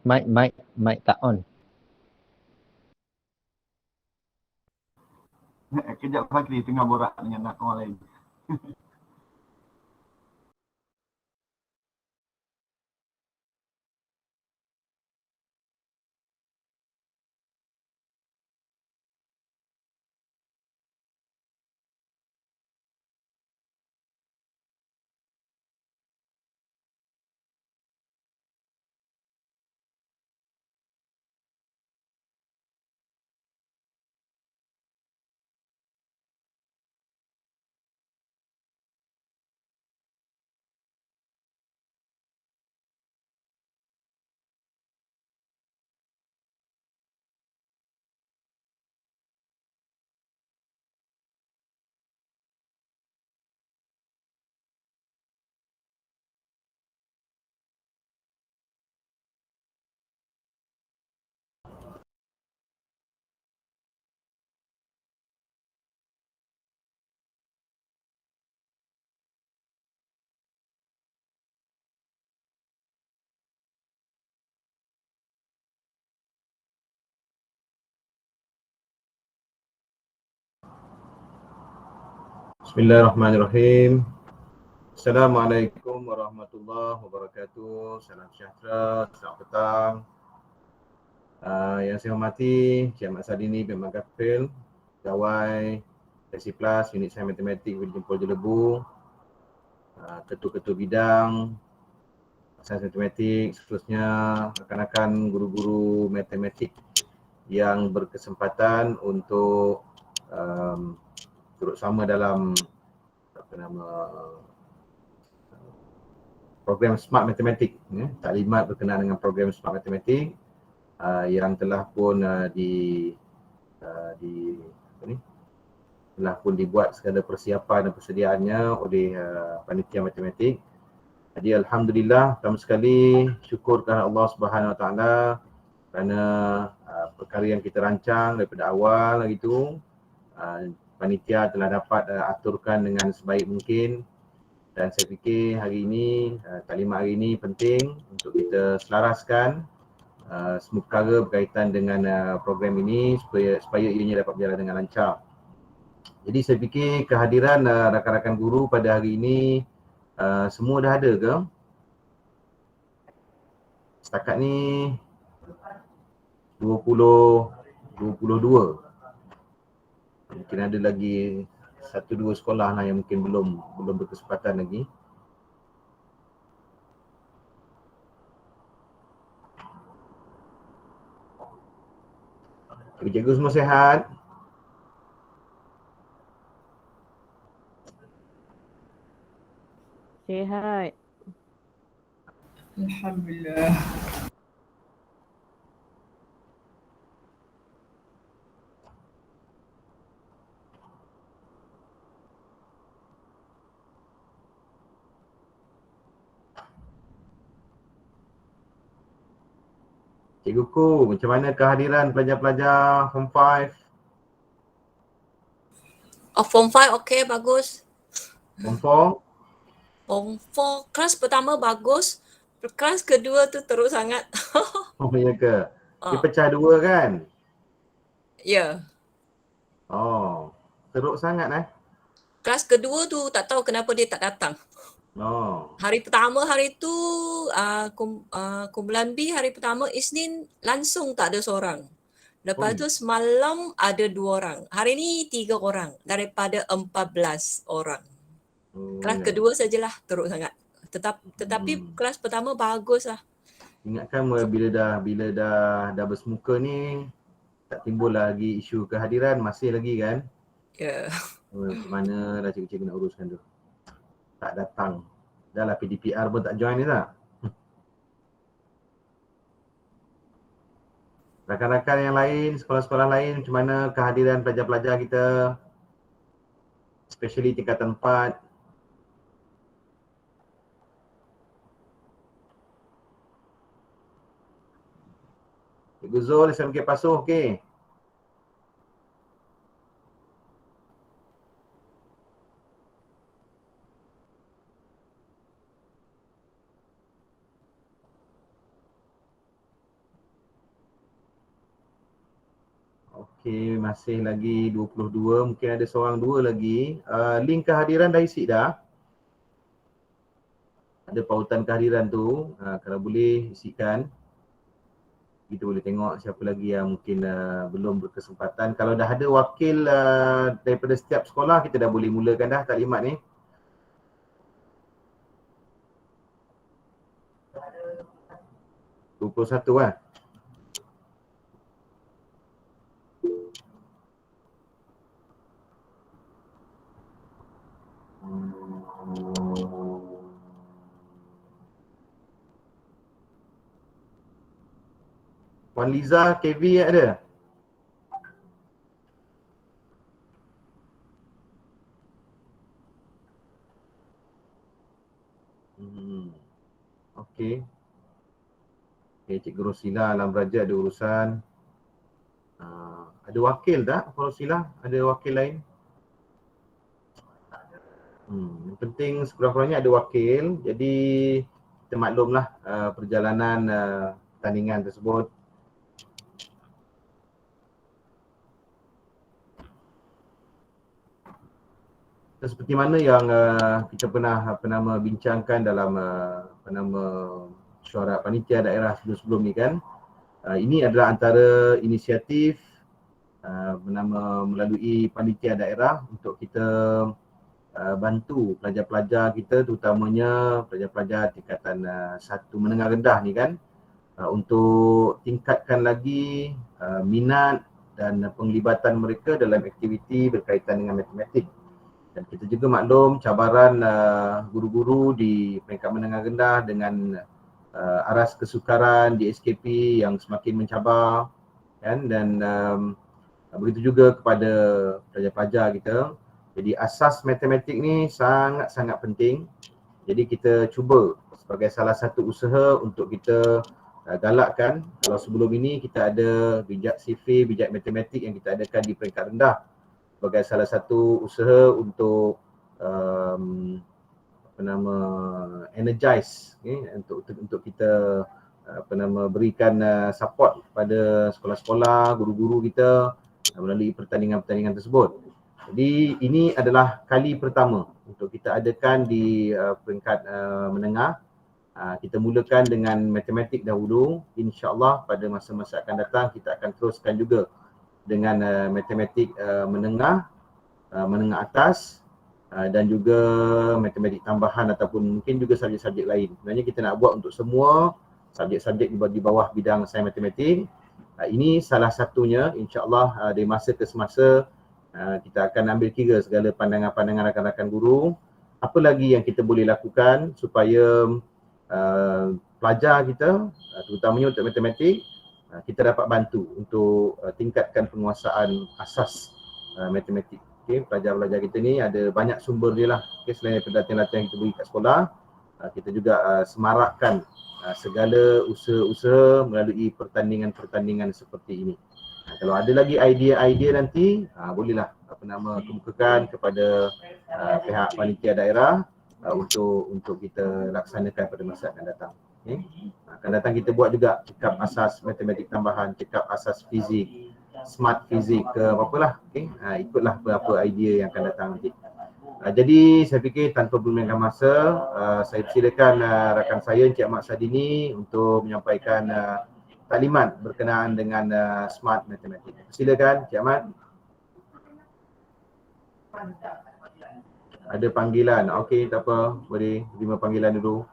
Mic tak on. Kejap Fakri tengah borak dengan orang lain. Bismillahirrahmanirrahim. Assalamualaikum warahmatullahi wabarakatuh. Salam sejahtera, selamat petang. Yang saya hormati Cik Ahmad Sadini bin Magafil, Pegawai Sesi Plus Unit Sains Matematik Budi Jempol Jelebu, ketua-ketua bidang Sains Matematik, seterusnya rakan-rakan guru-guru matematik yang berkesempatan untuk turut sama dalam program Smart Matematik, taklimat berkenaan dengan program Smart Matematik yang telah pun telah pun dibuat segala persiapan dan persediaannya oleh panitia matematik. Jadi alhamdulillah, pertama sekali syukur kepada Allah Subhanahu Wa Taala kerana perkara yang kita rancang daripada awal lagi tu, panitia telah dapat aturkan dengan sebaik mungkin. Dan saya fikir hari ini, taklimat hari ini penting untuk kita selaraskan semua perkara berkaitan dengan program ini supaya ianya dapat berjalan dengan lancar. Jadi saya fikir kehadiran rakan-rakan guru pada hari ini semua dah ada ke? Setakat ni 22. Mungkin ada lagi 1-2 sekolah lah yang mungkin belum berkesempatan lagi. Cikgu semua sihat? Sihat. Alhamdulillah. Cikguku, macam mana kehadiran pelajar-pelajar Form 5? Form 5 okey, bagus. Form 4? Form 4 kelas pertama bagus, kelas kedua tu teruk sangat. Oh, ya ke? Dia pecah 2 kan? Ya. Oh, teruk sangat Kelas kedua tu tak tahu kenapa dia tak datang. Oh. Hari pertama hari tu kumpulan B hari pertama Isnin langsung tak ada seorang. Lepas tu semalam ada 2 orang. Hari ni 3 orang daripada 14 orang. Kelas kedua sajalah teruk sangat. Tetapi kelas pertama bagus lah. Ingatkan bila dah bersemuka ni tak timbul lagi isu kehadiran, masih lagi kan? Ya. Macam mana dah cikgu-cikgu nak uruskan tu? Tak datang. Dah lah PDPR pun tak join ni tak? Rakan-rakan yang lain, sekolah-sekolah lain, macam mana kehadiran pelajar-pelajar kita? Especially tingkatan 4. Cikgu Zul, SMK Pasuh, okey? Okey, masih lagi 22, mungkin ada seorang dua lagi. Link kehadiran dah isi dah. Ada pautan kehadiran tu, kalau boleh isikan. Kita boleh tengok siapa lagi yang mungkin belum berkesempatan. Kalau dah ada wakil daripada setiap sekolah, kita dah boleh mulakan dah taklimat ni. Pukul 1 kan? Puan Liza, KV ada? Okey. Okey, Cikgu Rosila Alam Raja ada urusan. Ada wakil tak Puan Rosila? Ada wakil lain? Yang penting sekurang-kurangnya ada wakil. Jadi kita maklumlah perjalanan pertandingan tersebut. Seperti mana yang kita pernah bincangkan dalam syuarat panitia daerah sebelum-sebelum ni kan. Ini adalah antara inisiatif melalui panitia daerah untuk kita bantu pelajar-pelajar kita, terutamanya pelajar-pelajar tingkatan 1 menengah rendah ni kan, untuk tingkatkan lagi minat dan penglibatan mereka dalam aktiviti berkaitan dengan matematik. Dan kita juga maklum cabaran guru-guru di peringkat menengah rendah dengan aras kesukaran di SKP yang semakin mencabar kan, dan begitu juga kepada pelajar-pelajar kita. Jadi asas matematik ni sangat-sangat penting. Jadi kita cuba sebagai salah satu usaha untuk kita galakkan. Kalau sebelum ini kita ada bijak sifir, bijak matematik yang kita adakan di peringkat rendah sebagai salah satu usaha untuk energize untuk kita berikan support kepada sekolah-sekolah, guru-guru kita melalui pertandingan-pertandingan tersebut. Jadi ini adalah kali pertama untuk kita adakan di peringkat menengah. Kita mulakan dengan matematik dahulu. InsyaAllah pada masa-masa akan datang kita akan teruskan juga dengan matematik menengah atas dan juga matematik tambahan ataupun mungkin juga subjek-subjek lain. Sebenarnya kita nak buat untuk semua subjek-subjek di bawah bidang sains matematik. Ini salah satunya, insya-Allah dari masa ke semasa kita akan ambil kira segala pandangan-pandangan rakan-rakan guru. Apa lagi yang kita boleh lakukan supaya pelajar kita, terutamanya untuk matematik, kita dapat bantu untuk tingkatkan penguasaan asas matematik. Okay, pelajar-pelajar kita ni ada banyak sumber dia lah. Okay, selain daripada latihan-latihan kita beri kat sekolah, kita juga semarakkan segala usaha-usaha melalui pertandingan-pertandingan seperti ini. Kalau ada lagi idea-idea nanti, bolehlah kemukakan kepada pihak panitia daerah untuk kita laksanakan pada masa akan datang. Okay. Akan datang kita buat juga cekap asas matematik tambahan, cekap asas fizik, smart fizik ke apa-apalah. Okay. Ikutlah apa idea yang akan datang nanti. Jadi saya fikir tanpa membiarkan masa, saya persilakan rakan saya Encik Ahmad Sadini untuk menyampaikan taklimat berkenaan dengan smart matematik. Silakan Encik Ahmad. Ada panggilan. Okey, tak apa. Boleh terima panggilan dulu.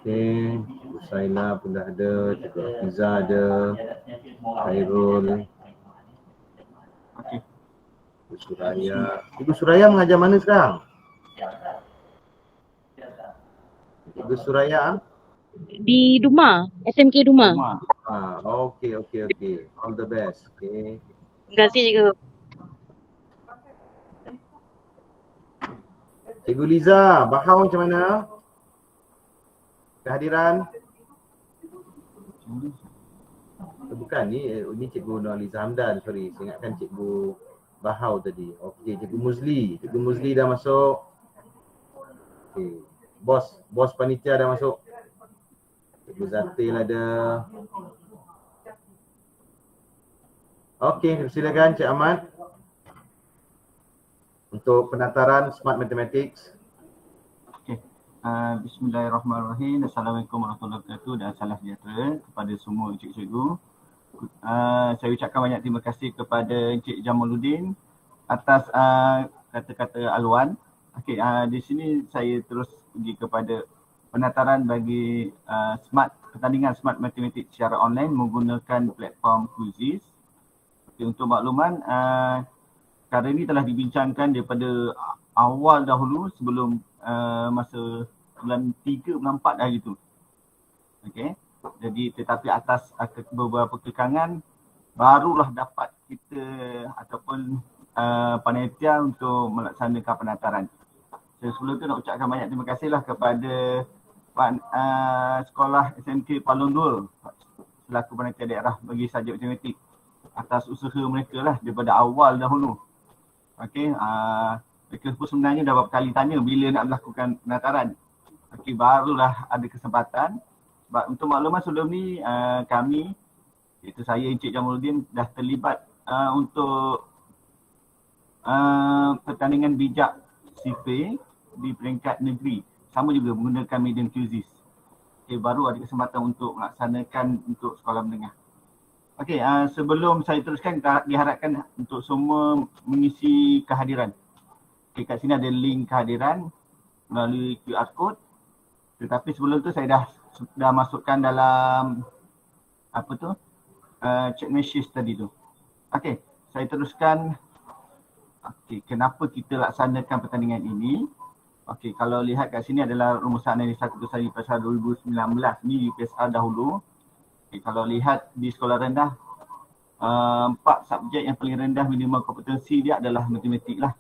Okey, Usaila pun dah ada, Cikgu Hafiza ada, Khairul. Okey. Ibu Suraya. Ibu Suraya mengajar mana sekarang? Ibu Suraya? di Duma, SMK Duma. Rumah. Okay. All the best. Okay. Terima kasih juga. Cikgu Liza, Bahau macam mana? Kehadiran? Bukan, ni Cikgu Nurhaliza Hamdan, sorry. Saya ingatkan Cikgu Bahau tadi. Okey, Cikgu Muzli. Cikgu Muzli dah masuk. Okey. Bos panitia dah masuk. Cikgu Zatil ada. Okey, silakan Cik Ahmad. Untuk penataran Smart Mathematics. Okey. Bismillahirrahmanirrahim. Assalamualaikum warahmatullahi wabarakatuh dan salam sejahtera kepada semua cikgu-cikgu. Saya ucapkan banyak terima kasih kepada Encik Jamaluddin atas kata-kata aluan. Okey, di sini saya terus pergi kepada penataran bagi pertandingan Smart Mathematics secara online menggunakan platform Quizizz. Okay, untuk makluman, perkara ini telah dibincangkan daripada awal dahulu sebelum masa bulan 3, bulan 4 dah gitu. Okey. Jadi tetapi atas beberapa kekangan barulah dapat kita ataupun panitia untuk melaksanakan penataran. Sebelum tu nak ucapkan banyak terima kasihlah kepada sekolah SMK Palung Dul selaku panitia daerah bagi subjek matematik atas usaha mereka lah daripada awal dahulu. Okey, mereka pun sebenarnya dah beberapa kali tanya bila nak melakukan penataran. Okey, barulah ada kesempatan. Sebab untuk makluman sebelum ni kami, iaitu saya Encik Jamaluddin dah terlibat untuk pertandingan bijak CIFE di peringkat negeri. Sama juga menggunakan medium Quizizz. Okay, baru ada kesempatan untuk melaksanakan untuk sekolah menengah. Okey, sebelum saya teruskan, diharapkan untuk semua mengisi kehadiran. Okay, kat sini ada link kehadiran melalui QR code. Tetapi sebelum tu saya dah masukkan dalam chat message tadi tu. Okey, saya teruskan. Okey, kenapa kita laksanakan pertandingan ini? Okey, kalau lihat kat sini adalah rumusan analisa keputusan UPSR 2019. Ni UPSR dahulu. Okay, kalau lihat di sekolah rendah, 4 subjek yang paling rendah minimum kompetensi dia adalah matematik lah.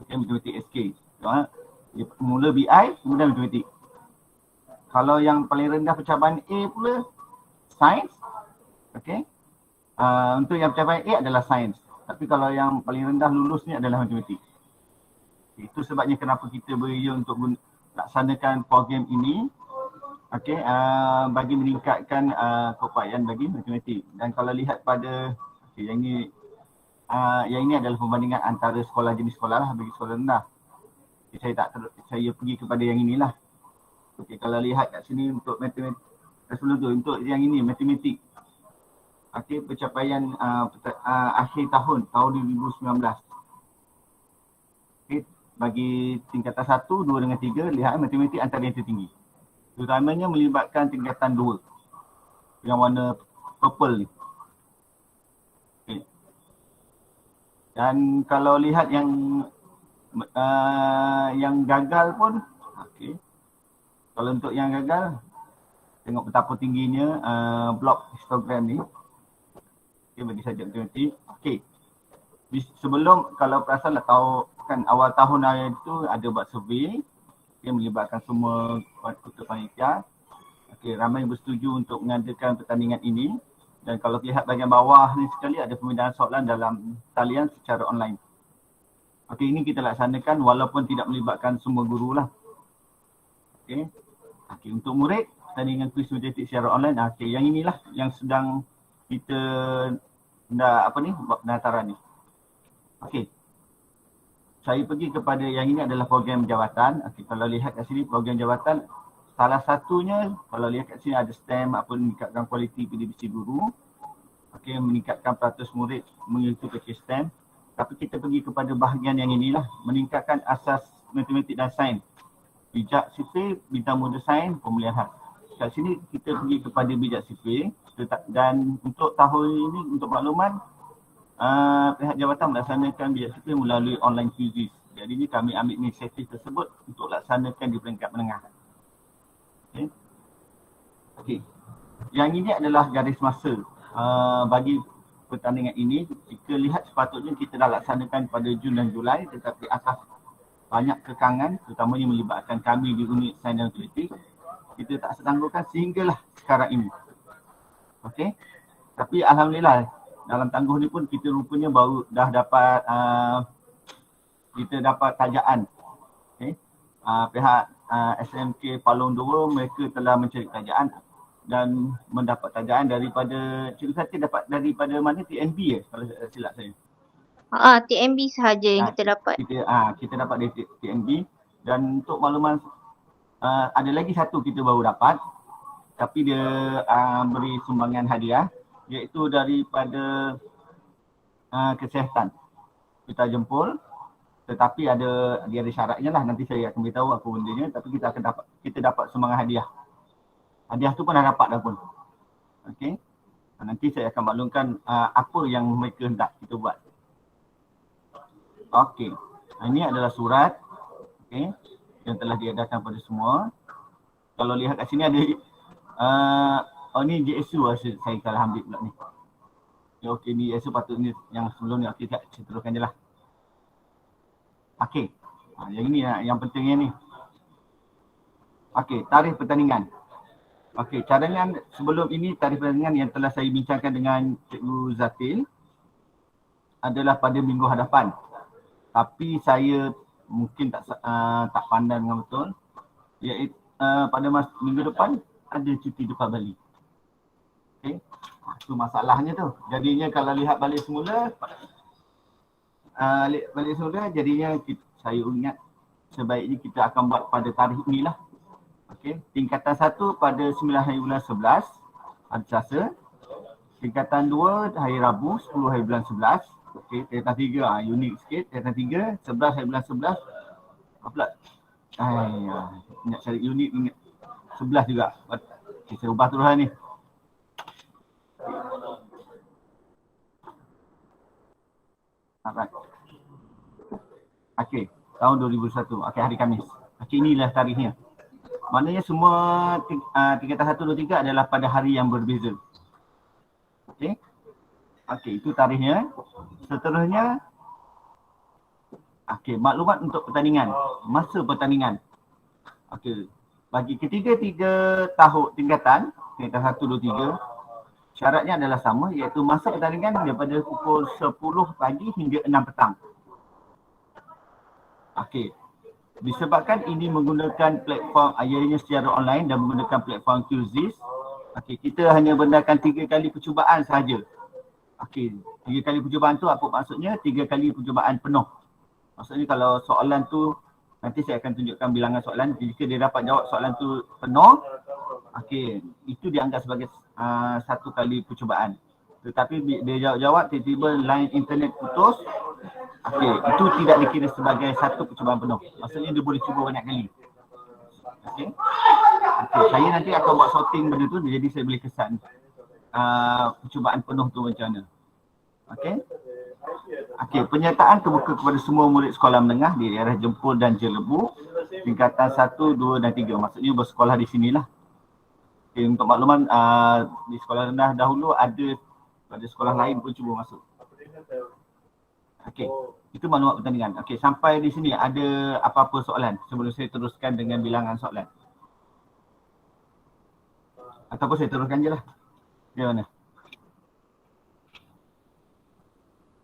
Okay, matematik SK. Mula BI, kemudian matematik. Kalau yang paling rendah pencapaian A pula, sains. Okay. Untuk yang pencapaian A adalah sains. Tapi kalau yang paling rendah lulus ni adalah matematik. Okay, itu sebabnya kenapa kita beria untuk laksanakan program ini. Okey, bagi meningkatkan keupayaan bagi matematik. Dan kalau lihat pada yang ini adalah perbandingan antara sekolah jenis sekolah lah bagi sekolah rendah. Okay, saya pergi kepada yang inilah. Okey, kalau lihat kat sini untuk matematik, sebelum tu untuk yang ini matematik. Okey, pencapaian akhir tahun 2019. Okey, bagi tingkatan 1, 2 dengan 3, lihat matematik antara yang tertinggi. Terutamanya melibatkan tingkatan 2 yang warna purple ni. Okay. Dan kalau lihat yang gagal pun, okay. Kalau untuk yang gagal, tengok betapa tingginya blok histogram ni. Okay, bagi subjek matematik. Okay. Sebelum, kalau perasan lah tahu kan awal tahun itu ada buat survey yang melibatkan semua ketua panitia. Okey, ramai bersetuju untuk mengadakan pertandingan ini. Dan kalau lihat bahagian bawah ni sekali ada pemindahan soalan dalam talian secara online. Okey, ini kita laksanakan walaupun tidak melibatkan semua guru lah. Okey. Okey, untuk murid pertandingan kuis matematik secara online. Okey, yang inilah yang sedang kita buat penataran ni. Okey. Saya pergi kepada yang ini adalah program jawatan. Okay, kalau lihat kat sini program jawatan, salah satunya kalau lihat kat sini ada STEM, meningkatkan kualiti pendidikan guru. Okay, meningkatkan peratus murid mengikuti package STEM. Tapi kita pergi kepada bahagian yang inilah, meningkatkan asas matematik dan sains. Bijak sipil, bintang muda sains, pemulihan hak. Kat sini kita pergi kepada bijak sipil dan untuk tahun ini untuk makluman, pihak jabatan melaksanakan bijak sipil melalui online Quizizz. Jadi ini kami ambil inisiatif tersebut untuk laksanakan di peringkat menengah. Okay. Okey. Yang ini adalah garis masa bagi pertandingan ini. Jika lihat sepatutnya kita dah laksanakan pada Jun dan Julai, tetapi atas banyak kekangan, terutamanya melibatkan kami di unit sains dan politik, kita tak setangguhkan sehinggalah sekarang ini. Okey. Tapi alhamdulillah dalam tangguh ni pun kita rupanya baru dah dapat kita dapat tajaan. Okey. Pihak SMK Palung 2 mereka telah mencari tajaan dan mendapat tajaan daripada cikgu saya dapat daripada mana, TNB kalau silap saya. TMB sahaja yang kita dapat. Kita dapat dari TNB, dan untuk makluman ada lagi satu kita baru dapat, tapi dia beri sumbangan hadiah, iaitu daripada kesihatan. Kita jempol, tetapi dia ada syaratnya lah, nanti saya akan beritahu apa bendanya, tapi kita dapat sumbangan hadiah. Hadiah tu pun dah dapat dah pun. Okey. Nanti saya akan maklumkan apa yang mereka hendak kita buat. Okey. Ini adalah surat, okey, yang telah diadakan pada semua. Kalau lihat kat sini ada ni JSU saya salah ambil pula ni. Okey, ni JSU patutnya yang sebelum ni. Okey, saya teruskan je lah. Okey. Yang ini yang pentingnya ni. Okey, tarikh pertandingan. Okey, cadangan sebelum ini tarikh pertandingan yang telah saya bincangkan dengan Cikgu Zatil adalah pada minggu hadapan. Tapi saya mungkin tak pandang dengan betul. Iaitu pada minggu depan ada cuti depan Bali. Okey. Itu masalahnya tu. Jadinya kalau lihat balik semula jadinya saya ingat sebaiknya kita akan buat pada tarikh inilah. Okey, tingkatan 1 pada 9 hari bulan 11 hari Selasa. Tingkatan 2 hari Rabu 10 hari bulan 11. Okey, tingkatan 3 unik sikit. Tingkatan 3 11 hari bulan 11. Apa pula? Ingat cari unik, ingat 11 juga. Okay, saya ubah terus ni. Alright. Okey, tahun 2001. Okey, hari Khamis. Okey, inilah tarikhnya. Maknanya semua tingkatan 1, 2, 3 adalah pada hari yang berbeza. Okey. Okey, itu tarikhnya. Seterusnya, okey, maklumat untuk pertandingan. Masa pertandingan. Okey, bagi ketiga-tiga tahun tingkatan 1, 2, 3, syaratnya adalah sama, iaitu masa pertandingan daripada pukul 10 pagi hingga 6 petang. Okey. Disebabkan ini menggunakan platform ianya secara online dan menggunakan platform QZIS, okey, kita hanya benarkan 3 kali percubaan sahaja. Okey, 3 kali percubaan tu apa maksudnya? 3 kali percubaan penuh. Maksudnya kalau soalan tu, nanti saya akan tunjukkan bilangan soalan, jika dia dapat jawab soalan tu penuh, okey, itu dianggap sebagai 1 kali percubaan. Tetapi dia jawab tiba-tiba line internet putus, okey, itu tidak dikira sebagai 1 percubaan penuh. Maksudnya dia boleh cuba banyak kali. Okey. Okey, saya nanti akan buat sorting benda tu, jadi saya boleh kesan percubaan penuh tu macam mana. Okey. Okey, penyertaan terbuka kepada semua murid sekolah menengah di daerah Jempol dan Jelebu, tingkatan 1, 2 dan 3. Maksudnya bersekolah di sinilah. Okay, untuk makluman, di sekolah rendah dahulu ada, pada sekolah lain pun cuba masuk. Okey, itu maklumat pertandingan. Okey, sampai di sini ada apa-apa soalan sebelum saya teruskan dengan bilangan soalan? Ataupun saya teruskan je lah. Bagaimana?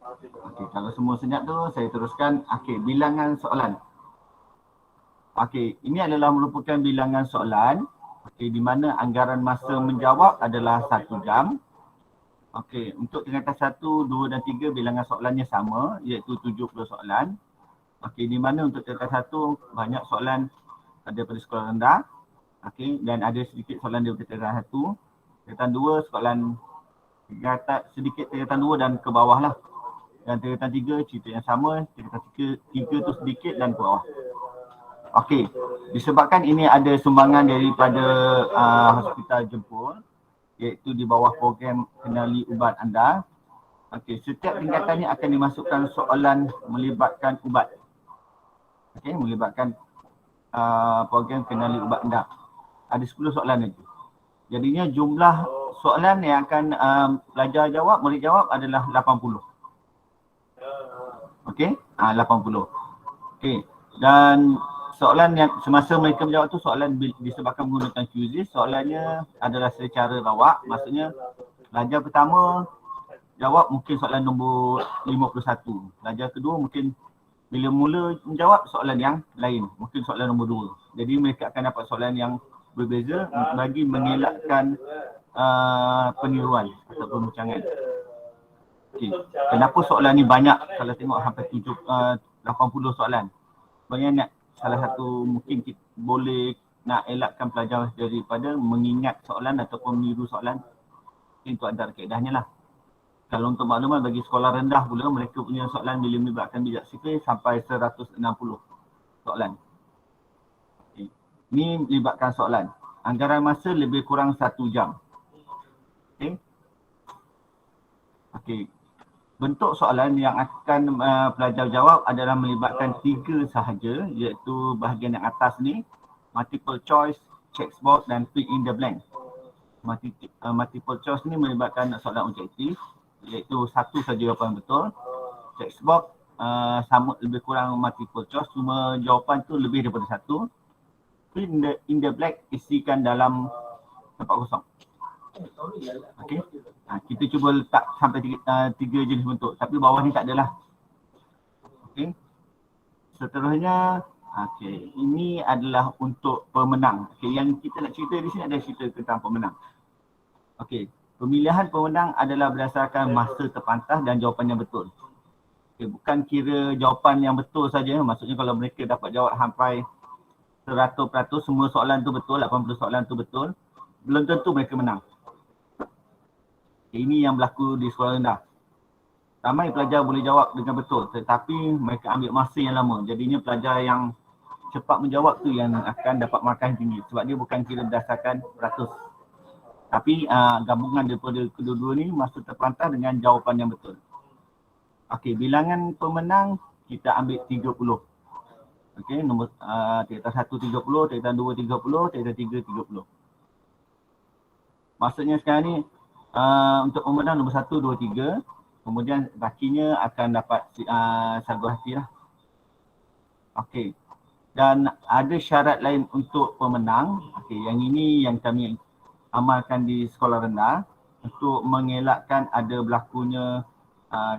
Okey, kalau semua senyap tu saya teruskan. Okey, bilangan soalan. Okey, ini adalah merupakan bilangan soalan. Okey, di mana anggaran masa menjawab adalah 1 jam. Okey, untuk tingkatan 1, 2 dan 3 bilangan soalannya sama, iaitu 70 soalan. Okey, di mana untuk tingkatan 1 banyak soalan daripada sekolah rendah. Okey, dan ada sedikit soalan daripada tingkatan 1. Tingkatan 2 soalan sedikit tingkatan 2 dan ke bawah lah. Dan tingkatan 3 cerita yang sama, tingkatan 3 tu sedikit dan ke bawah. Okey, disebabkan ini ada sumbangan daripada Hospital Jempol, iaitu di bawah program Kenali Ubat Anda. Okey, setiap tingkatannya akan dimasukkan soalan melibatkan ubat. Okey, melibatkan program Kenali Ubat Anda. Ada 10 soalan lagi. Jadinya jumlah soalan yang akan pelajar jawab, murid jawab adalah 80. Okey, 80. Okey. Dan soalan yang semasa mereka menjawab tu soalan disebabkan menggunakan quizzes, soalannya adalah secara rawak, maksudnya pelajar pertama jawab mungkin soalan nombor 51. Pelajar kedua mungkin bila mula menjawab soalan yang lain, mungkin soalan nombor 2. Jadi mereka akan dapat soalan yang berbeza bagi mengelakkan peniruan atau pembincangan. Okay. Kenapa soalan ni banyak? Kalau tengok hampir 80 soalan. Sebenarnya salah satu mungkin kita boleh nak elakkan pelajar daripada mengingat soalan ataupun meniru soalan. Itu antara kaedahnya lah. Kalau untuk makluman bagi sekolah rendah pula, mereka punya soalan bila melibatkan bijak sifir sampai 160 soalan. Okay. Ni melibatkan soalan. Anggaran masa lebih kurang 1 jam. Okay. Okay. Bentuk soalan yang akan pelajar jawab adalah melibatkan 3 sahaja, iaitu bahagian yang atas ni, multiple choice, check box dan fill in the blank. Multiple choice ni melibatkan soalan objektif, iaitu satu saja jawapan betul. Check box sama lebih kurang multiple choice, cuma jawapan tu lebih daripada satu. Fill in the blank isikan dalam tempat kosong. Okey. Kita cuba letak sampai 3 jenis bentuk, tapi bawah ni tak adalah. Okey. Seterusnya, okey, ini adalah untuk pemenang. Okey, yang kita nak cerita di sini ada cerita tentang pemenang. Okey, pemilihan pemenang adalah berdasarkan masa terpantas dan jawapan yang betul. Okey, bukan kira jawapan yang betul saja, maksudnya kalau mereka dapat jawab sampai 100% semua soalan tu betul, 80 soalan tu betul, belum tentu mereka menang. Ini yang berlaku di sekolah rendah. Ramai pelajar boleh jawab dengan betul, tetapi mereka ambil masa yang lama. Jadinya pelajar yang cepat menjawab tu yang akan dapat markah tinggi. Sebab dia bukan kira berdasarkan peratus. Tapi gabungan daripada kedua-dua ni masa terpantas dengan jawapan yang betul. Okey, bilangan pemenang kita ambil 30. Okey, nombor tingkatan 1 30, tingkatan 2 30, tingkatan 3 30. Maksudnya sekarang ni untuk pemenang nombor 1, 2, 3. Kemudian bakinya akan dapat sagu hati lah. Okey. Dan ada syarat lain untuk pemenang. Okey, yang ini yang kami amalkan di sekolah rendah untuk mengelakkan ada berlakunya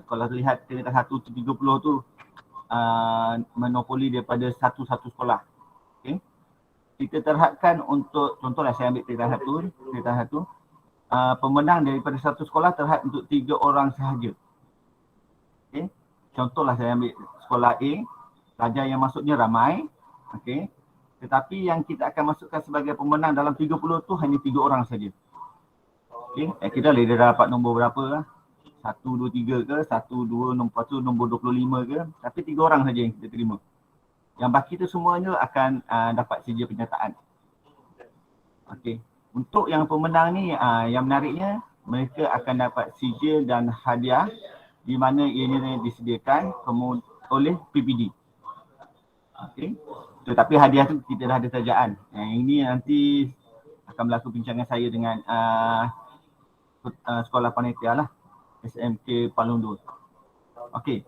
kalau lihat tingkatan 1 to 30 tu monopoli daripada satu-satu sekolah. Okey. Kita terhadkan untuk, contohlah saya ambil tingkatan 1, pemenang daripada satu sekolah terhad untuk 3 orang sahaja. Okay. Contohlah saya ambil sekolah A, pelajar yang masuknya ramai. Okay. Tetapi yang kita akan masukkan sebagai pemenang dalam 30 tu hanya 3 orang saja. Okay. Kita boleh dapat nombor berapa lah. 1, 2, 3 ke, 1, 2, nombor 1, nombor 25 ke. Tapi 3 orang saja yang kita terima. Yang baki tu semuanya akan dapat sijil penyertaan. Okay. Untuk yang pemenang ni, yang menariknya, mereka akan dapat sijil dan hadiah di mana ianya disediakan oleh PPD. Okay. Tetapi hadiah tu kita dah ada terjaan. Yang ini nanti akan berlaku bincangan saya dengan sekolah panitia lah, SMK Palung 2. Okey,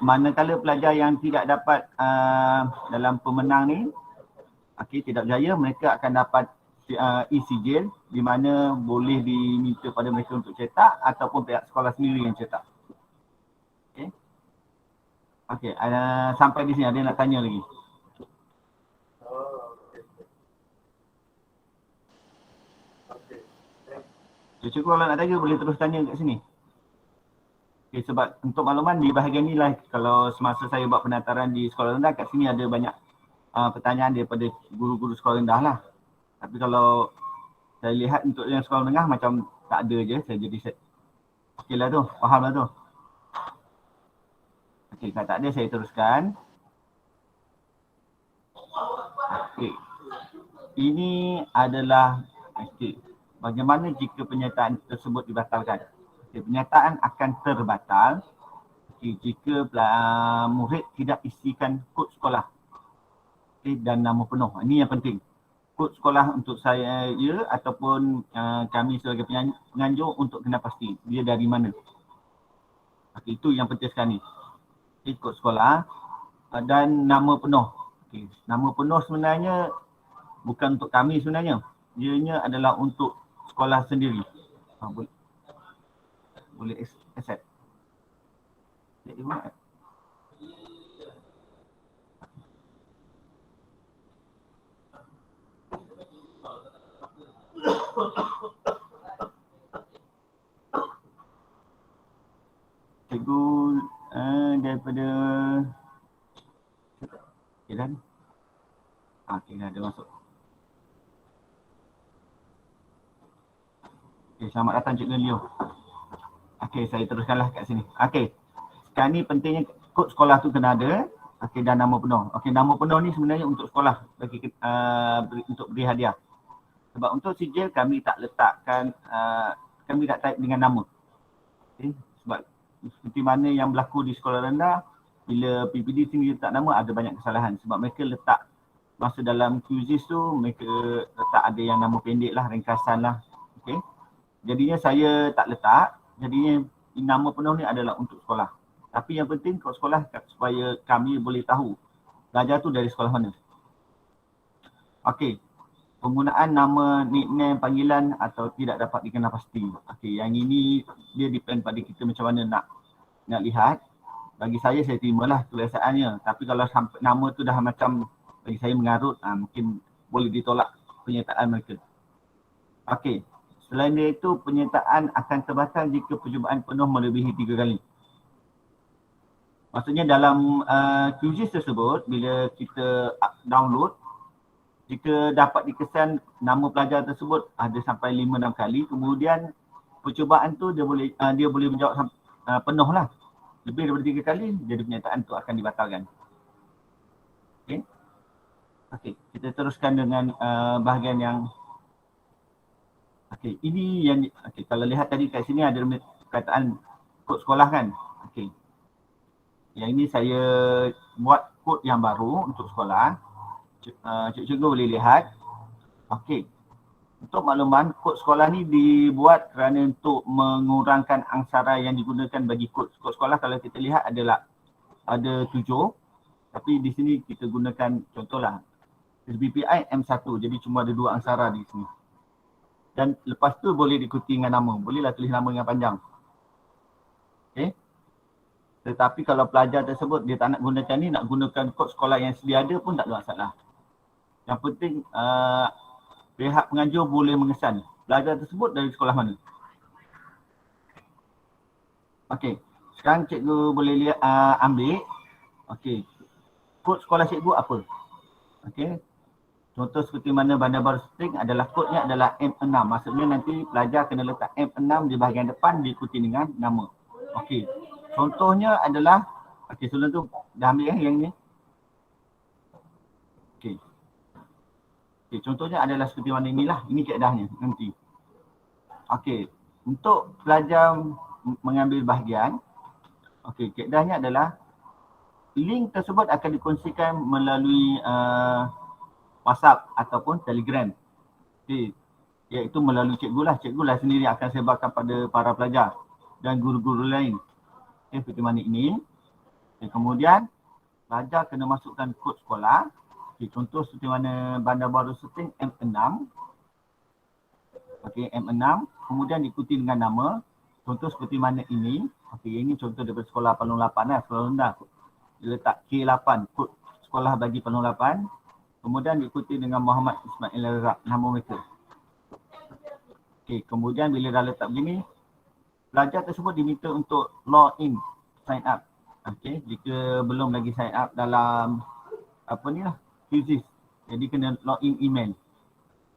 manakala pelajar yang tidak dapat dalam pemenang ni, okey, tidak berjaya, mereka akan dapat e-sijil di mana boleh diminta pada mereka untuk cetak ataupun pihak sekolah sendiri yang cetak. Okey. Okey, sampai di sini ada yang nak tanya lagi? Cukup kalau nak tanya boleh terus tanya kat sini. Okey, sebab untuk makluman di bahagian ni lah, kalau semasa saya buat penataran di sekolah rendah, kat sini ada banyak pertanyaan daripada guru-guru sekolah rendah lah. Tapi kalau saya lihat untuk yang sekolah menengah macam tak ada je, saya jadi set. Okey lah tu, faham lah tu. Okey, kalau tak ada saya teruskan. Okey. Ini adalah bagaimana jika penyertaan tersebut dibatalkan. Okay, penyertaan akan terbatal jika murid tidak isikan kod sekolah dan nama penuh. Ini yang penting. kod sekolah untuk saya ataupun kami sebagai penganjur untuk kena pasti dia dari mana. Okay, itu yang penting sekali. Okay, kod sekolah dan nama penuh. Okay, nama penuh sebenarnya bukan untuk kami sebenarnya. Ianya adalah untuk sekolah sendiri. Boleh accept. Cikgu daripada okay, dah ni. Okay, dah ada masuk. Okay, selamat datang Cikgu Leo. Okay, saya teruskanlah kat sini. Okay, sekarang ni pentingnya kod sekolah tu kena ada. Okay, dan nama penuh. Okay, nama penuh ni sebenarnya untuk sekolah bagi untuk beri hadiah. Sebab untuk sijil kami tak letakkan, kami tak type dengan nama. Okay, sebab seperti mana yang berlaku di sekolah rendah, bila PPD sendiri letak nama ada banyak kesalahan. Sebab mereka letak masa dalam quizzes tu, mereka letak ada yang nama pendek lah, ringkasan lah. Okay, jadinya saya tak letak. Jadinya nama penuh ni adalah untuk sekolah. Tapi yang penting kod sekolah supaya kami boleh tahu pelajar tu dari sekolah mana. Okey. Penggunaan nama, nickname, panggilan atau tidak dapat dikenal pasti. Okey, yang ini dia depend pada kita macam mana nak lihat. Bagi saya terimalah tulisannya. Tapi kalau sampai nama tu dah macam bagi saya mengarut, mungkin boleh ditolak penyertaan mereka. Okey. Selain dari itu, penyertaan akan terbatal jika percubaan penuh melebihi 3 kali. Maksudnya dalam QGIS tersebut, bila kita download, jika dapat dikesan nama pelajar tersebut ada sampai 5-6 kali, kemudian percubaan tu dia boleh menjawab penuh lah. Lebih daripada 3 kali, jadi penyertaan tu akan dibatalkan. Okay. Okay, kita teruskan dengan bahagian yang okey, ini yang kalau lihat tadi kat sini ada perkataan kod sekolah kan. Okey. Yang ini saya buat kod yang baru untuk sekolah. Cikgu boleh lihat. Okey. Untuk makluman, kod sekolah ni dibuat kerana untuk mengurangkan angsara yang digunakan bagi kod sekolah. Kalau kita lihat adalah ada 7. Tapi di sini kita gunakan contohlah SBPI M1. Jadi cuma ada 2 angsara di sini. Dan lepas tu boleh diikuti dengan nama. Bolehlah tulis nama yang panjang. Okay. Tetapi kalau pelajar tersebut dia tak nak gunakan ni, nak gunakan kod sekolah yang sedia ada pun tak ada masalah. Yang penting pihak penganjur boleh mengesan pelajar tersebut dari sekolah mana. Okey. Sekarang cikgu boleh lihat ambil. Okey. Kod sekolah cikgu apa? Okey. Contoh seperti mana Bandar Baru String adalah kodnya adalah M6. Maksudnya nanti pelajar kena letak M6 di bahagian depan diikuti dengan nama. Okey. Contohnya adalah, okey sebelum tu dah ambil yang ni. Okey. Okey, contohnya adalah seperti mana inilah. Ini keadahnya nanti. Okey. Untuk pelajar mengambil bahagian, okey, keadahnya adalah link tersebut akan dikongsikan melalui WhatsApp ataupun Telegram. Okay. Iaitu melalui cikgu lah. Cikgu lah sendiri akan sebarkan pada para pelajar dan guru-guru lain. Okay, seperti mana ini. Okay, kemudian pelajar kena masukkan kod sekolah. Okay, contoh seperti mana Bandar Baru Setting M6. Okay, M6. Kemudian diikuti dengan nama. Contoh seperti mana ini. Okay, ini contoh daripada sekolah Palung 8 lah. Sekolah rendah. Dia letak K8. Kod sekolah bagi Palung 8. Kemudian diikuti dengan Muhammad Ismail Razak, nama mereka. Okey, kemudian bila dah letak begini, pelajar tersebut diminta untuk login, sign up. Okey, jika belum lagi sign up dalam apa ni lah, QGIS. Jadi kena login email.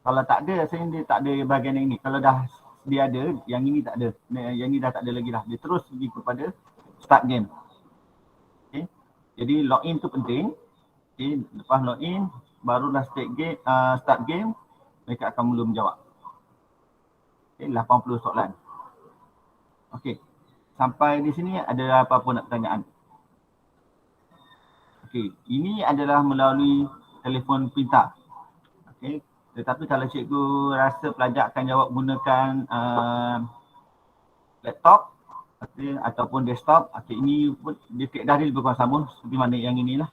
Kalau tak ada, rasanya dia tak ada bahagian yang ini. Kalau dah dia ada, yang ini tak ada. Yang ini dah tak ada lagi dah. Dia terus pergi kepada start game. Okey, jadi login tu penting. Okey, lepas login, barulah start game, mereka akan mula menjawab. Okay, 80 soalan. Okey, sampai di sini ada apa-apa nak pertanyaan? Okey, ini adalah melalui telefon pintar. Okey, Tetapi kalau cikgu rasa pelajar akan jawab gunakan laptop ataupun desktop, ini pun dia tiap hari lebih kurang sama seperti mana yang inilah.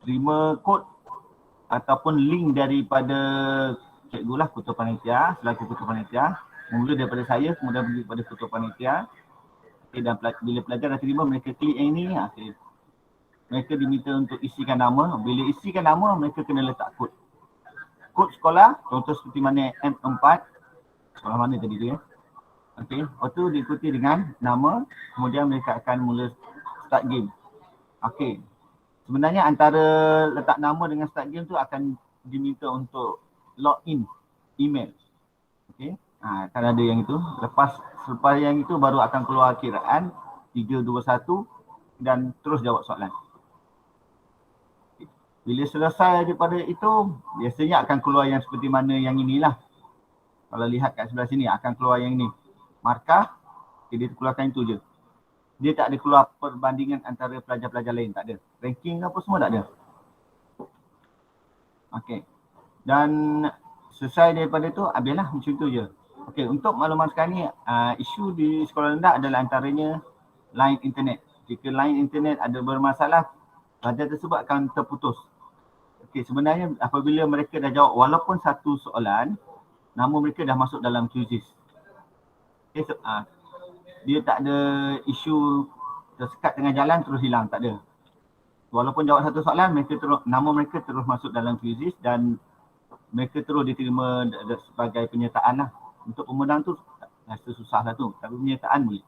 Terima kod ataupun link daripada cikgu lah, ketua panitia, selaku ketua panitia. Mula daripada saya, kemudian pergi kepada ketua panitia. Dan bila pelajar dah terima, mereka klik yang ini. Mereka diminta untuk isikan nama. Bila isikan nama, mereka kena letak kod. Kod sekolah, contoh seperti mana M4. Sekolah mana tadi tu ya. Lepas tu diikuti dengan nama. Kemudian mereka akan mula start game. Sebenarnya antara letak nama dengan start game tu akan diminta untuk login email. Akan ada yang itu. Selepas yang itu baru akan keluar kiraan 3, 2, 1 dan terus jawab soalan. Bila selesai daripada itu, biasanya akan keluar yang seperti mana yang inilah. Kalau lihat kat sebelah sini akan keluar yang ini. Markah, dia keluarkan itu je. Dia tak ada keluar perbandingan antara pelajar-pelajar lain, tak ada. Ranking apa semua tak ada. Dan selesai daripada tu, habislah macam tu je. Untuk makluman sekarang ni, isu di sekolah rendah adalah antaranya line internet. Jika line internet ada bermasalah, pelajar tersebut akan terputus. Sebenarnya apabila mereka dah jawab walaupun satu soalan, nama mereka dah masuk dalam QGIS. Dia tak ada isu tersekat tengah jalan terus hilang, tak ada. Walaupun jawab satu soalan, nama mereka terus masuk dalam QGIS dan mereka terus diterima sebagai penyertaan lah. Untuk pemenang tu rasa susah lah tu, tapi penyertaan boleh.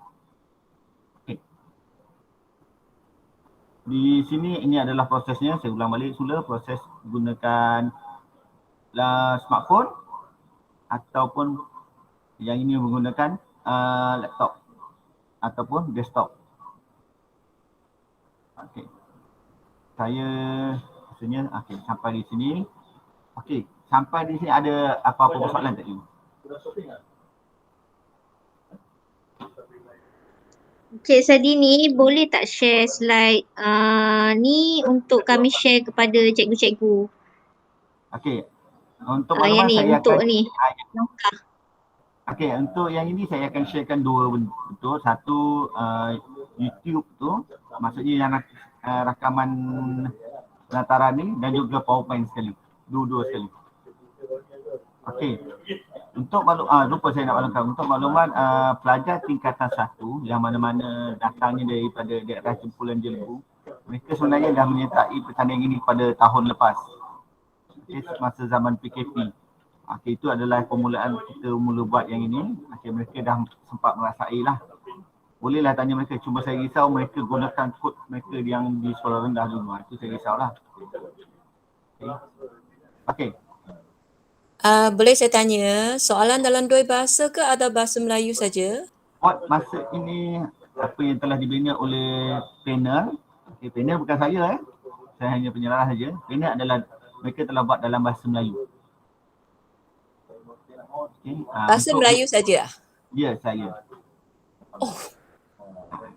Di sini ini adalah prosesnya, saya ulang balik semula, proses gunakan smartphone ataupun yang ini menggunakan laptop ataupun desktop. Saya rasanya sampai di sini. Sampai di sini ada apa-apa soalan tak you? Cik Sadini, boleh tak share slide ni untuk kami share kepada cikgu-cikgu? Untuk yang makluman ni, saya untuk akan ni. Langkah. untuk yang ini saya akan sharekan dua bentuk. Satu YouTube tu, maksudnya yang rakaman penataran ni, dan juga PowerPoint sekali. Dua-dua sekali. Untuk lupa saya nak maklumkan, untuk makluman pelajar tingkatan 1 yang mana-mana datangnya daripada daerah Jempulan Jelbu, mereka sebenarnya dah menyertai pertandingan ini pada tahun lepas. Masa zaman PKP. Itu adalah permulaan kita mula buat yang ini. Mereka dah sempat merasai lah. Bolehlah tanya mereka, cuma saya risau mereka gunakan kod mereka yang di sekolah rendah dulu. Itu saya risau lah. Boleh saya tanya, soalan dalam dua bahasa ke atau bahasa Melayu saja? Masa ini apa yang telah dibina oleh panel. Panel bukan saya saya hanya penyarah saja. Panel adalah mereka telah buat dalam bahasa Melayu. Bahasa Melayu saja? Ya, saya.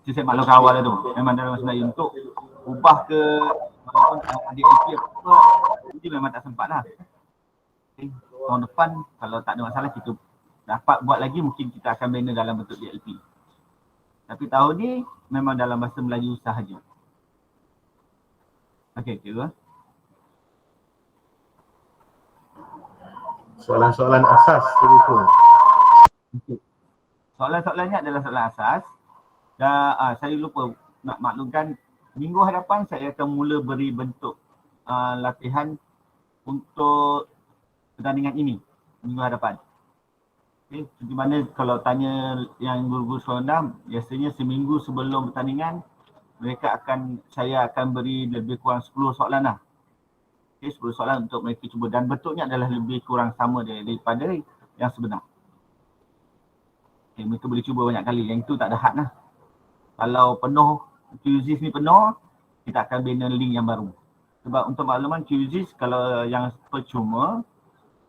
Itu saya maklum awal lah tu. Memang dalam bahasa Melayu. Untuk ubah ke walaupun adik LP apa, itu memang tak sempat lah. Tahun depan kalau tak ada masalah kita dapat buat lagi, mungkin kita akan bina dalam bentuk DLP. Tapi tahun ni memang dalam bahasa Melayu sahaja. Kira. Soalan-soalan asas tu. Soalan-soalannya adalah soalan asas. Dan saya lupa nak maklumkan, minggu hadapan saya akan mula beri bentuk latihan untuk pertandingan ini minggu hadapan. Di mana kalau tanya yang guru-guru sekolah, biasanya seminggu sebelum pertandingan saya akan beri lebih kurang 10 soalan lah. 10 soalan untuk mereka cuba, dan bentuknya adalah lebih kurang sama daripada yang sebenar. Mereka boleh cuba banyak kali, yang itu tak ada had lah. Kalau penuh, QGIS ni penuh, kita akan bina link yang baru. Sebab untuk makluman QGIS kalau yang percuma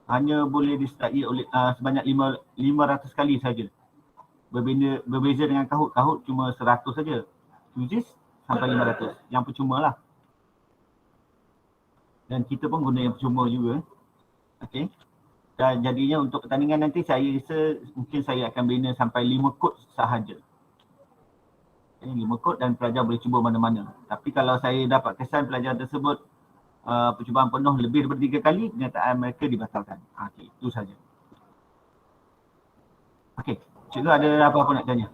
hanya boleh disertai oleh sebanyak 500 kali saja. Berbeza dengan Kahoot cuma 100 saja. QGIS sampai 500, yang percuma lah. Dan kita pun guna yang percuma juga. Okey. Dan jadinya untuk pertandingan nanti saya rasa mungkin saya akan bina sampai 5 kod sahaja. 5 kod dan pelajar boleh cuba mana-mana. Tapi kalau saya dapat kesan pelajar tersebut percubaan penuh lebih daripada 3 kali, kenyataan mereka dibatalkan. Okey, itu saja. Okey, cikgu ada apa-apa nak tanya?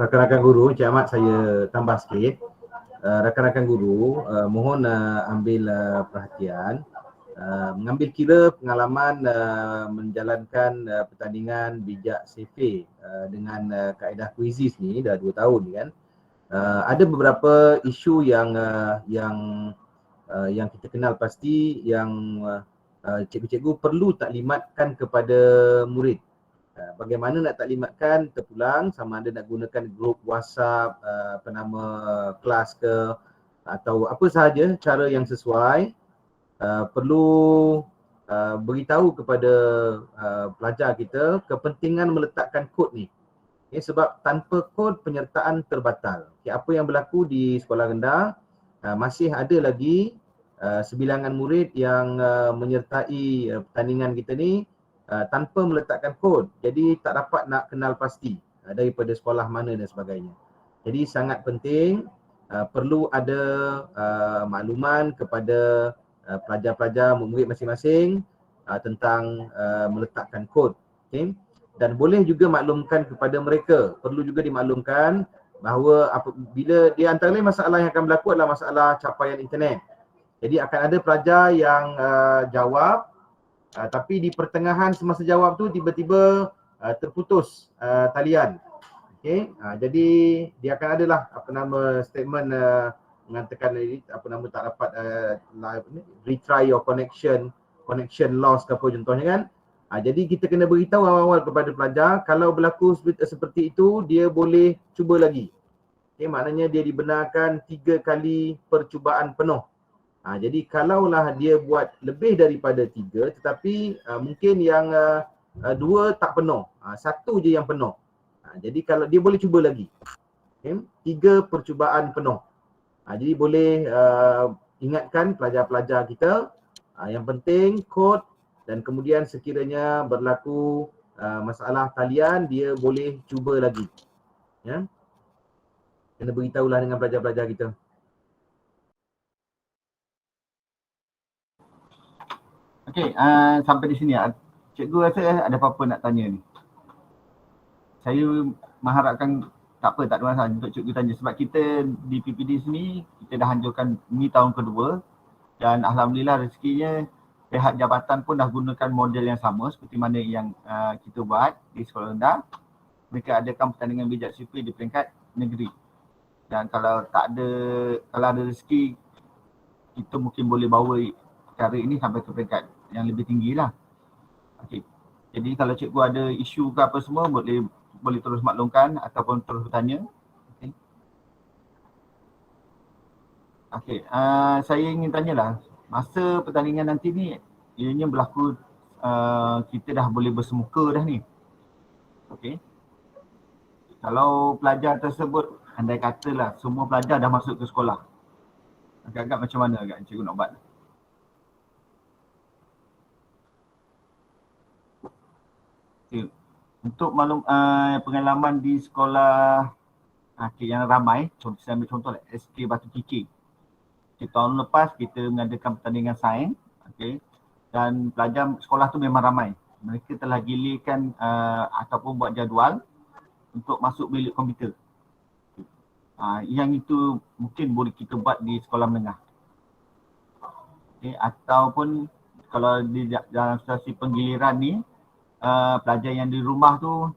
Rakan-rakan guru, Encik Ahmad saya tambah sikit. Rakan-rakan guru, mohon ambil perhatian. Mengambil kira pengalaman menjalankan pertandingan bijak survey dengan kaedah kuizis ni dah 2 tahun ni kan. Ada beberapa isu yang kita kenal pasti yang cikgu-cikgu perlu taklimatkan kepada murid. Bagaimana nak taklimatkan, terpulang sama ada nak gunakan grup WhatsApp, kelas ke atau apa sahaja cara yang sesuai. Perlu beritahu kepada pelajar kita kepentingan meletakkan kod ni. Sebab tanpa kod penyertaan terbatal. Apa yang berlaku di sekolah rendah, masih ada lagi sebilangan murid yang menyertai pertandingan kita ni tanpa meletakkan kod. Jadi tak dapat nak kenal pasti daripada sekolah mana dan sebagainya. Jadi sangat penting perlu ada makluman kepada pelajar-pelajar murid masing-masing tentang meletakkan kod. Okay? Dan boleh juga maklumkan kepada mereka, perlu juga dimaklumkan bahawa apabila dia antara lain masalah yang akan berlaku adalah masalah capaian internet. Jadi akan ada pelajar yang jawab tapi di pertengahan semasa jawab tu tiba-tiba terputus talian. Okey, jadi dia akan adalah statement mengatakan tak dapat retry your connection loss ke apa contohnya kan. Jadi kita kena beritahu awal-awal kepada pelajar kalau berlaku seperti itu dia boleh cuba lagi. Okey, maknanya dia dibenarkan 3 kali percubaan penuh. Jadi kalaulah dia buat lebih daripada 3 tetapi mungkin yang 2 tak penuh, 1 je yang penuh. Jadi kalau dia boleh cuba lagi. Okay? 3 percubaan penuh. Jadi boleh ingatkan pelajar-pelajar kita yang penting kod dan kemudian sekiranya berlaku masalah talian dia boleh cuba lagi. Ya. Kena beritahulah dengan pelajar-pelajar kita. Okey, sampai di sini. Cikgu rasa ada apa-apa nak tanya ni. Saya mengharapkan tak ada masalah untuk cikgu tanya sebab kita di PPD sini kita dah anjurkan ni tahun kedua dan alhamdulillah rezekinya pihak jabatan pun dah gunakan model yang sama seperti mana yang kita buat di sekolah rendah. Mereka adakan pertandingan bijak sipil di peringkat negeri. Dan kalau ada rezeki kita mungkin boleh bawa perkara ini sampai ke peringkat yang lebih tinggi lah. Okey. Jadi kalau cikgu ada isu ke apa semua boleh terus maklumkan ataupun terus bertanya. Okey. Okey, saya ingin tanyalah masa pertandingan nanti ni ianya berlaku kita dah boleh bersemuka dah ni. Okey. Kalau pelajar tersebut andai katalah semua pelajar dah masuk ke sekolah. Agak-agak macam mana cikgu nak buat? Okay. Untuk pengalaman di sekolah yang ramai, saya ambil contoh SK Batu Kicik. Tahun lepas kita mengadakan pertandingan sains, dan pelajar sekolah tu memang ramai. Mereka telah gilirkan ataupun buat jadual untuk masuk bilik komputer. Yang itu mungkin boleh kita buat di sekolah menengah. Ataupun kalau di dalam situasi penggiliran ni, pelajar yang di rumah tu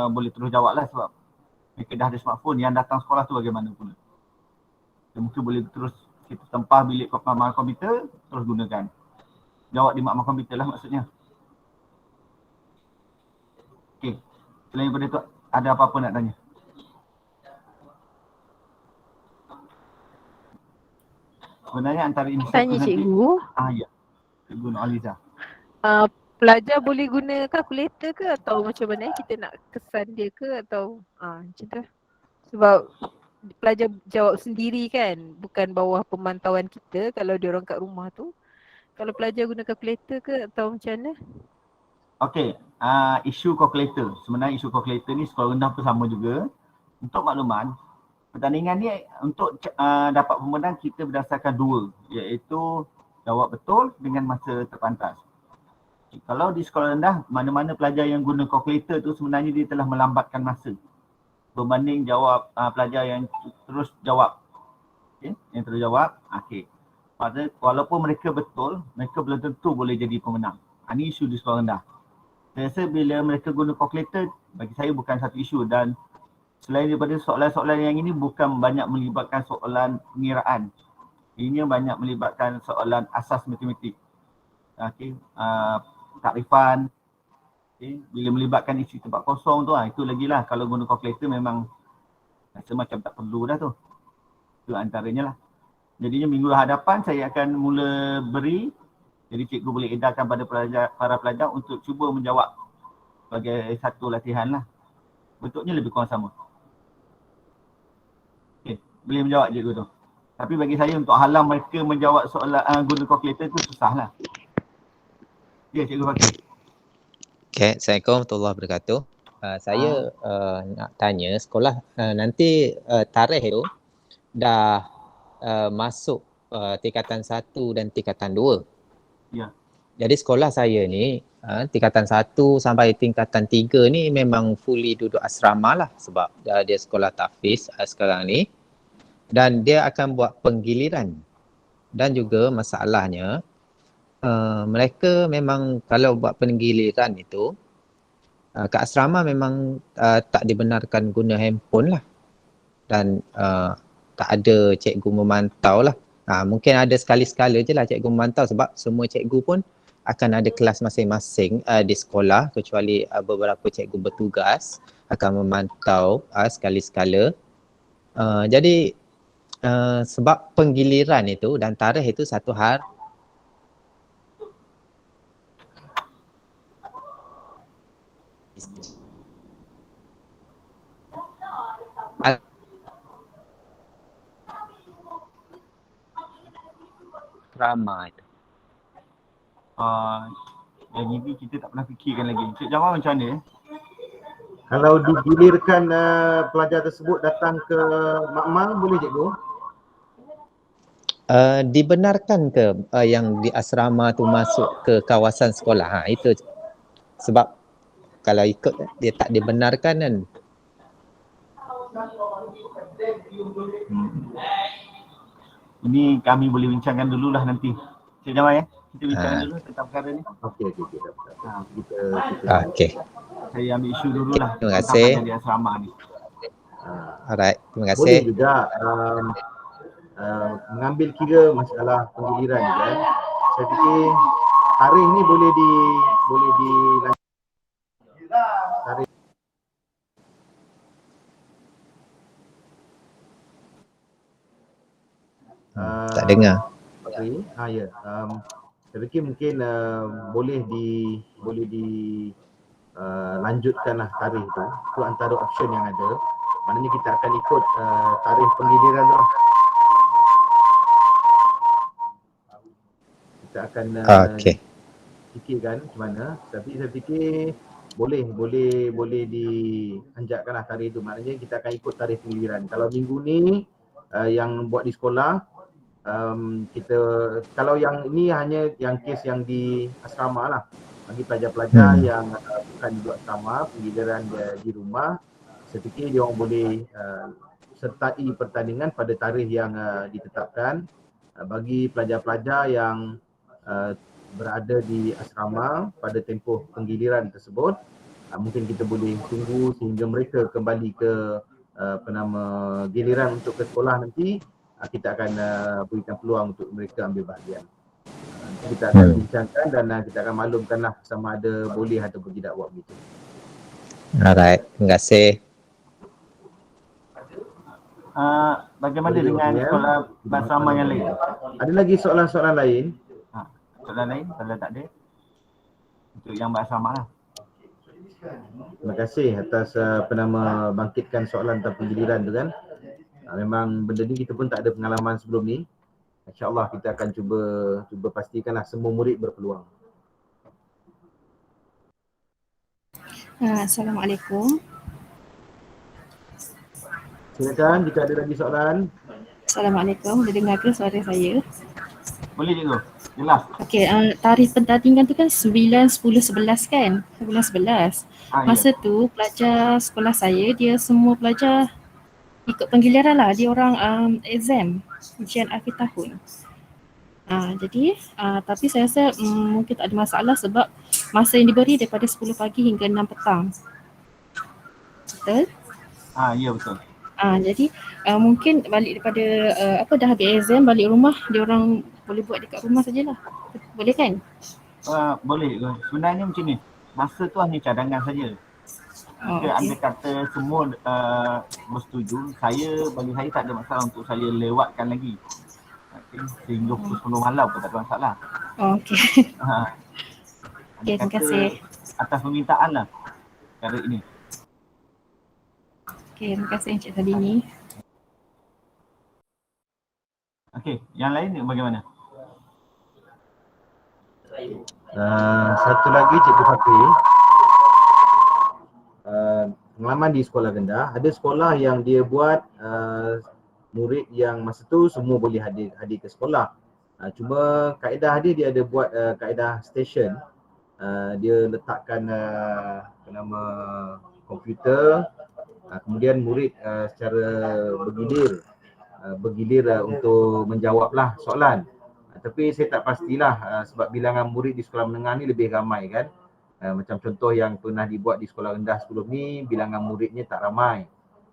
boleh terus jawab lah sebab mereka dah ada smartphone. Yang datang sekolah tu bagaimana pula. Mungkin boleh terus kita tempah bilik komputer, terus gunakan. Jawab di makmal komputer lah maksudnya. Okey, selain daripada tu ada apa-apa nak tanya? Sebenarnya antara ini tanya cikgu. Ya. Cikgu Nurhaliza. Pelajar boleh guna kalkulator ke atau macam mana kita nak kesan dia ke atau macam tu. Sebab pelajar jawab sendiri kan, bukan bawah pemantauan kita kalau dia orang kat rumah tu. Kalau pelajar guna kalkulator ke atau macam mana? Okey, isu kalkulator. Sebenarnya isu kalkulator ni sekolah rendah pun sama juga. Untuk makluman, pertandingan ni untuk dapat pemenang kita berdasarkan dua, iaitu jawab betul dengan masa terpantas. Kalau di sekolah rendah, mana-mana pelajar yang guna kalkulator tu sebenarnya dia telah melambatkan masa berbanding jawab pelajar yang terus jawab. Okay? Yang terus jawab, okey. Walaupun mereka betul, mereka belum tentu boleh jadi pemenang. Ini isu di sekolah rendah. Saya rasa bila mereka guna kalkulator, bagi saya bukan satu isu, dan selain daripada soalan-soalan yang ini bukan banyak melibatkan soalan pengiraan. Ini banyak melibatkan soalan asas matematik. Okey, takrifan. Okay. Bila melibatkan isi tempat kosong tu, itu lagi lah. Kalau guna kalkulator memang rasa macam tak perlu dah tu. Itu antaranya lah. Jadinya minggu hadapan saya akan mula beri, jadi cikgu boleh edarkan pada para pelajar untuk cuba menjawab sebagai satu latihan lah. Bentuknya lebih kurang sama. Okay, boleh menjawab cikgu tu. Tapi bagi saya untuk halang mereka menjawab soalan guna kalkulator tu susah lah. Ya, cikgu Fakir. Okay, Assalamualaikum warahmatullahi wabarakatuh. Saya nak tanya sekolah nanti tarikh tu dah masuk tingkatan 1 dan tingkatan 2. Ya. Jadi sekolah saya ni tingkatan 1 sampai tingkatan 3 ni memang fully duduk asrama lah sebab dia sekolah tahfiz sekarang ni, dan dia akan buat penggiliran. Dan juga masalahnya mereka memang kalau buat penggiliran itu kat asrama memang tak dibenarkan guna handphone lah, dan tak ada cikgu memantau lah. Mungkin ada sekali-sekala je lah cikgu memantau sebab semua cikgu pun akan ada kelas masing-masing di sekolah, kecuali beberapa cikgu bertugas akan memantau sekali-sekala. Jadi sebab penggiliran itu dan tarikh itu satu hari ramai. Yang ini kita tak pernah fikirkan lagi. Cik Jamal macam mana? Kalau digilirkan pelajar tersebut datang ke makmal, boleh cikgu? Dibenarkan ke yang di asrama tu masuk ke kawasan sekolah? Itu sebab kalau ikut dia tak dibenarkan kan. Ini kami boleh bincangkan dululah nanti. Cik Jamal ya. Kita bincangkan dulu tentang perkara ni. Okey. Kita Okey. Saya ambil isu dululah. Terima kasih. Tentang di asrama ni. Alright, terima kasih. boleh juga mengambil kira masalah penggiliran ni kan. Saya fikir tarikh ni boleh tarikh Tak dengar. Ya. Saya fikir mungkin boleh lanjutkanlah tarikh tu. Itu antara option yang ada. Maknanya kita akan ikut tarikh penggiliran tu lah. Kita akan fikirkan macam mana. Tapi saya fikir boleh dianjakkanlah tarikh tu. Maknanya kita akan ikut tarikh penggiliran. Kalau minggu ni yang buat di sekolah, kita kalau yang ini hanya yang kes yang di asrama lah, bagi pelajar-pelajar yang bukan di asrama, penggiliran dia di rumah, saya fikir dia orang boleh sertai pertandingan pada tarikh yang ditetapkan. Bagi pelajar-pelajar yang berada di asrama pada tempoh penggiliran tersebut, mungkin kita boleh tunggu sehingga mereka kembali ke giliran untuk ke sekolah nanti. Kita akan berikan peluang untuk mereka ambil bahagian. Kita akan bincangkan dan kita akan maklumkanlah sama ada boleh ataupun tidak buat begitu. Alright, terima kasih. Bagaimana dengan sekolah bersama yang lain? Ada lagi soalan-soalan lain? Soalan lain kalau tak ada, untuk yang bersama lah. Terima kasih atas bangkitkan soalan tentang penggiliran tu kan. Memang benda ni kita pun tak ada pengalaman sebelum ni. InsyaAllah kita akan cuba pastikanlah semua murid berpeluang. Assalamualaikum. Silakan jika ada lagi soalan. Assalamualaikum. Boleh dengar ke suara saya? Boleh cikgu. Jelas. Okey, tarikh pentadbiran tu kan 9, 10, 11 kan? 9, 11. Ya. Masa tu pelajar sekolah saya, dia semua pelajar ikut penggiliran lah. Dia orang exam, ujian akhir tahun. Jadi tapi saya rasa mungkin tak ada masalah sebab masa yang diberi daripada 10 pagi hingga 6 petang. Betul? Ya betul. Jadi mungkin balik daripada dah habis exam, balik rumah dia orang boleh buat dekat rumah sajalah. Boleh kan? Boleh. Sebenarnya macam ni. Masa tu hanya cadangan saja. Jika anda kata semua bersetuju, bagi saya tak ada masalah untuk saya lewatkan lagi. Sehingga pukul 10 malam pun tak ada masalah. Okey. Okey, terima kasih. Atas permintaan lah cara ini. Okey, terima kasih Encik Sadini. Okey, yang lain bagaimana? Satu lagi Cikgu Fakri. Pengalaman di sekolah rendah, ada sekolah yang dia buat murid yang masa tu semua boleh hadir ke sekolah. Cuma kaedah dia ada buat kaedah station. Dia letakkan komputer, kemudian murid secara bergilir untuk menjawablah soalan. Tapi saya tak pastilah sebab bilangan murid di sekolah menengah ni lebih ramai kan. Macam contoh yang pernah dibuat di sekolah rendah sebelum ni, bilangan muridnya tak ramai.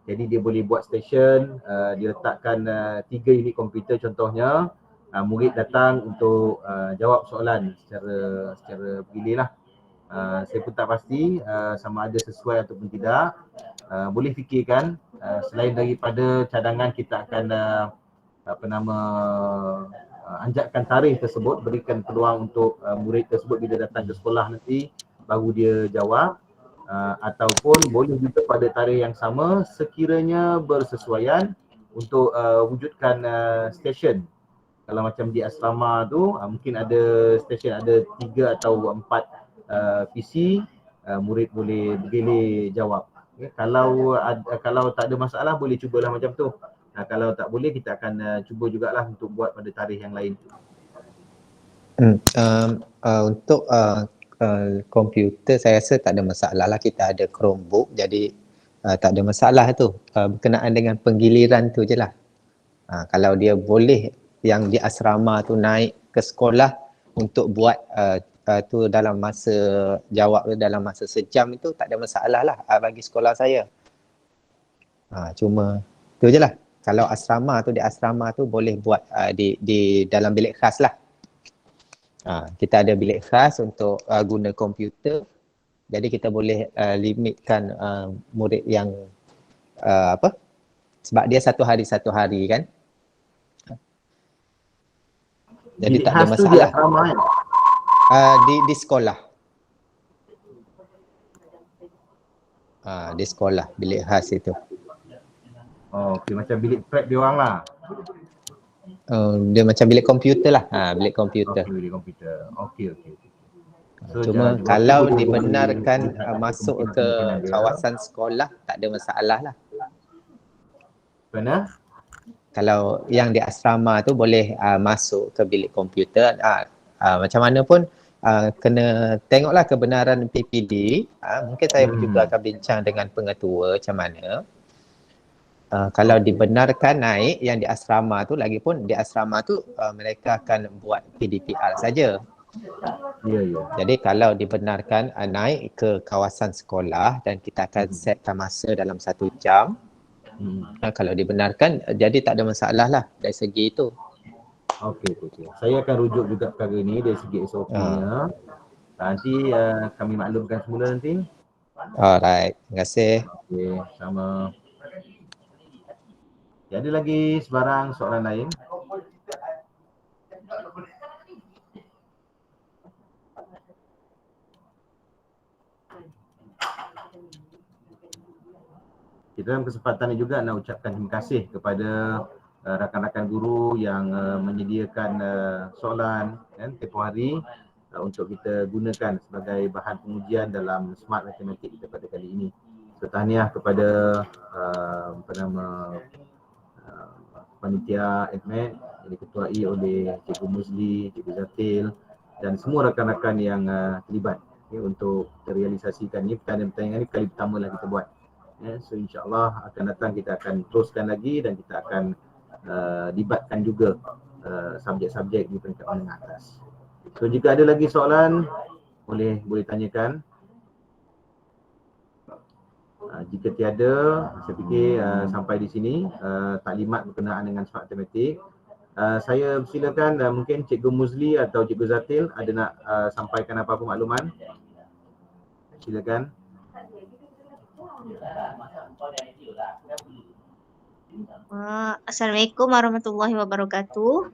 Jadi dia boleh buat station, dia letakkan 3 unit komputer contohnya. Murid datang untuk jawab soalan secara bergilir lah. Saya pun tak pasti sama ada sesuai ataupun tidak. Boleh fikirkan selain daripada cadangan kita akan anjatkan tarikh tersebut, berikan peluang untuk murid tersebut bila datang ke sekolah nanti baru dia jawab, ataupun boleh juga pada tarikh yang sama sekiranya bersesuaian untuk wujudkan stesen. Kalau macam di asrama tu mungkin ada stesen, ada 3 atau 4 PC, murid boleh bergilir jawab. Okay. Kalau tak ada masalah boleh cubalah macam tu. Kalau tak boleh kita akan cuba jugalah untuk buat pada tarikh yang lain. Untuk komputer saya rasa tak ada masalah lah, kita ada Chromebook jadi tak ada masalah tu. Berkenaan dengan penggiliran tu je lah. Kalau dia boleh yang di asrama tu naik ke sekolah untuk buat tu dalam masa jawab dalam masa sejam itu tak ada masalah lah bagi sekolah saya. Cuma tu je lah. Kalau asrama tu di asrama tu boleh buat di dalam bilik khas lah. Kita ada bilik khas untuk guna komputer. Jadi kita boleh limitkan murid yang sebab dia satu hari kan. Jadi bilik tak ada khas tu masalah. di asrama kan? Di sekolah. Di sekolah bilik khas itu. Okey, macam bilik prep dia orang lah. Dia macam bilik komputer lah. Bilik komputer. Bilik komputer. Okey. So, cuma kalau dibenarkan masuk ke kawasan sekolah tak ada masalah lah. Benar? Kalau yang di asrama tu boleh masuk ke bilik komputer. Macam mana pun kena tengoklah kebenaran PPD. Mungkin saya juga akan bincang dengan pengetua macam mana. Kalau dibenarkan naik yang di asrama tu, lagipun di asrama tu mereka akan buat PDPR saja. Ya. Jadi kalau dibenarkan naik ke kawasan sekolah dan kita akan setkan masa dalam 1 jam. Kalau dibenarkan jadi tak ada masalah lah dari segi itu. Okey. Saya akan rujuk juga perkara ni dari segi SOP-nya. Nanti kami maklumkan semula nanti. Alright, terima kasih. Okey, sama. Ada lagi sebarang soalan lain? Kita dalam kesempatan ini juga nak ucapkan terima kasih kepada rakan-rakan guru yang menyediakan soalan kan, tempoh hari untuk kita gunakan sebagai bahan pengujian dalam Smart Matematik kita pada kali ini. So, tahniah kepada panitia ADMET yang diketuai oleh Cikgu Muzli, Cikgu Zatil dan semua rakan-rakan yang terlibat untuk terrealisasikan ni. Pertandingan ni kali pertama lah kita buat. So insyaAllah akan datang kita akan teruskan lagi dan kita akan libatkan juga subjek-subjek di peringkat menengah atas. So jika ada lagi soalan boleh tanyakan. Jika tiada, saya fikir sampai di sini taklimat berkenaan dengan Smart Matematik. Saya silakan mungkin Cikgu Muzli atau Cikgu Zatil ada nak sampaikan apa-apa makluman. Silakan. Assalamualaikum warahmatullahi wabarakatuh.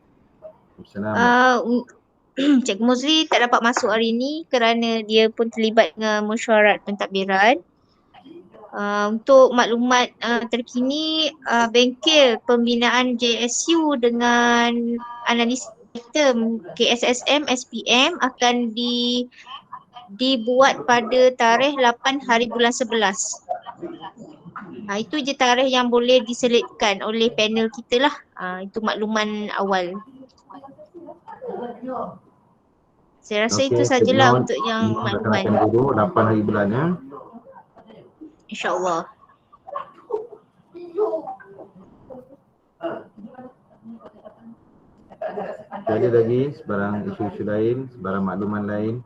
Assalamualaikum. Cikgu Muzli tak dapat masuk hari ini kerana dia pun terlibat dengan mesyuarat pentadbiran. Untuk maklumat terkini, bengkel pembinaan JSU dengan analisis item KSSM SPM akan dibuat pada tarikh 8 hari bulan 11. Itu je tarikh yang boleh diselitkan oleh panel kita lah. Itu makluman awal. Saya rasa itu sajalah untuk yang makluman. 8 hari bulan ya. InsyaAllah. Ada lagi sebarang isu-isu lain, sebarang makluman lain?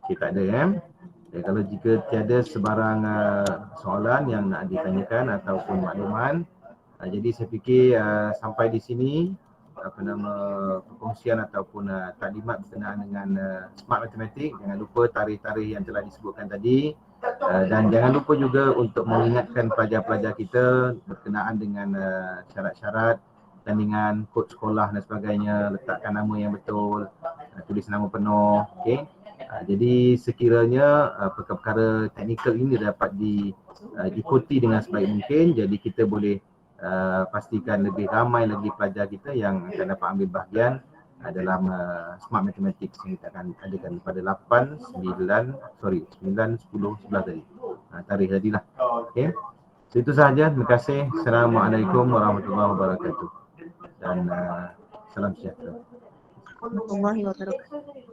Okay, tak ada ya. Kalau jika tiada sebarang soalan yang nak ditanyakan ataupun makluman, jadi saya fikir sampai di sini perkongsian ataupun taklimat berkenaan dengan Smart Matematik. Jangan lupa tarikh-tarikh yang telah disebutkan tadi dan jangan lupa juga untuk mengingatkan pelajar-pelajar kita berkenaan dengan syarat-syarat tandingan, kod sekolah dan sebagainya, letakkan nama yang betul, tulis nama penuh, okey. Jadi sekiranya perkara-perkara teknikal ini dapat diikuti dengan sebaik mungkin, jadi kita boleh pastikan lebih ramai lagi pelajar kita yang akan dapat ambil bahagian dalam Smart Matematik yang kita akan adakan pada 9, 10, 11 tadi. Tarikh tadilah. Okey. So, itu sahaja. Terima kasih. Assalamualaikum warahmatullahi wabarakatuh. Dan salam sejahtera. Warahmatullahi wabarakatuh.